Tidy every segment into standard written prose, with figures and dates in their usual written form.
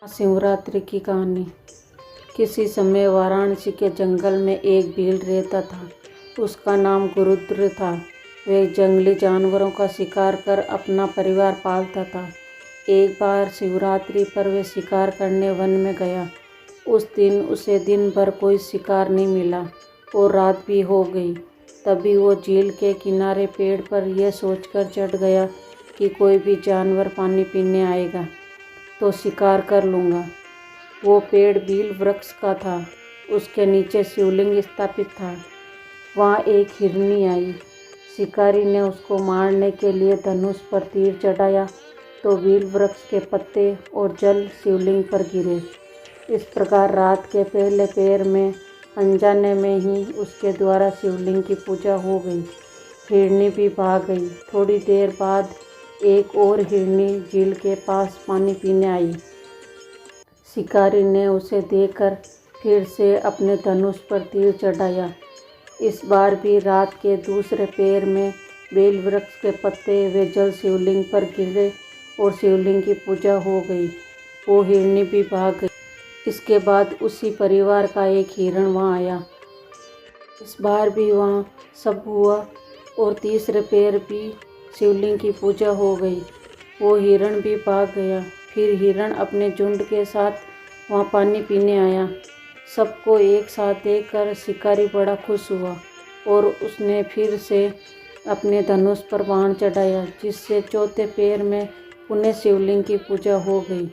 शिवरात्रि की कहानी। किसी समय वाराणसी के जंगल में एक भील रहता था। उसका नाम गुरुद्र था। वह जंगली जानवरों का शिकार कर अपना परिवार पालता था। एक बार शिवरात्रि पर वह शिकार करने वन में गया। उस दिन उसे दिन भर कोई शिकार नहीं मिला और रात भी हो गई। तभी वो झील के किनारे पेड़ पर यह सोचकर चढ़ गया कि कोई भी जानवर पानी पीने आएगा तो शिकार कर लूँगा। वो पेड़ भील वृक्ष का था। उसके नीचे शिवलिंग स्थापित था। वहाँ एक हिरनी आई। शिकारी ने उसको मारने के लिए धनुष पर तीर चढ़ाया तो भील वृक्ष के पत्ते और जल शिवलिंग पर गिरे। इस प्रकार रात के पहले पहर में अनजाने में ही उसके द्वारा शिवलिंग की पूजा हो गई। हिरनी भी भाग गई। थोड़ी देर बाद एक और हिरनी झील के पास पानी पीने आई। शिकारी ने उसे देखकर फिर से अपने धनुष पर तीर चढ़ाया। इस बार भी रात के दूसरे पहर में बेल वृक्ष के पत्ते व जल शिवलिंग पर गिरे और शिवलिंग की पूजा हो गई। वो हिरनी भी भाग गई। इसके बाद उसी परिवार का एक हिरण वहाँ आया। इस बार भी वहाँ सब हुआ और तीसरे पहर भी शिवलिंग की पूजा हो गई। वो हिरण भी भाग गया। फिर हिरण अपने झुंड के साथ वहाँ पानी पीने आया। सबको एक साथ देखकर शिकारी बड़ा खुश हुआ और उसने फिर से अपने धनुष पर बाण चढ़ाया, जिससे चौथे पहर में पुनः शिवलिंग की पूजा हो गई।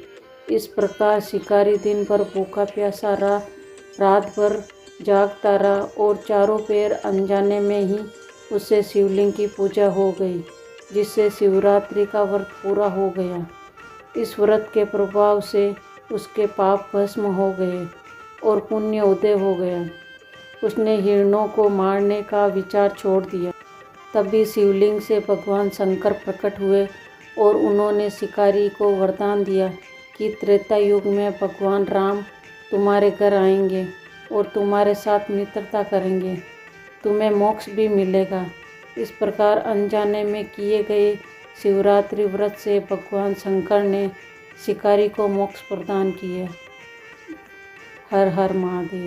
इस प्रकार शिकारी दिन भर भूखा प्यासा रहा, रात भर जागता रहा और चारों पहर अनजाने में ही उससे शिवलिंग की पूजा हो गई, जिससे शिवरात्रि का व्रत पूरा हो गया। इस व्रत के प्रभाव से उसके पाप भस्म हो गए और पुण्य उदय हो गया। उसने हिरणों को मारने का विचार छोड़ दिया। तभी शिवलिंग से भगवान शंकर प्रकट हुए और उन्होंने शिकारी को वरदान दिया कि त्रेता युग में भगवान राम तुम्हारे घर आएंगे और तुम्हारे साथ मित्रता करेंगे। तुम्हें मोक्ष भी मिलेगा। इस प्रकार अनजाने में किए गए शिवरात्रि व्रत से भगवान शंकर ने शिकारी को मोक्ष प्रदान किया। हर हर महादेव।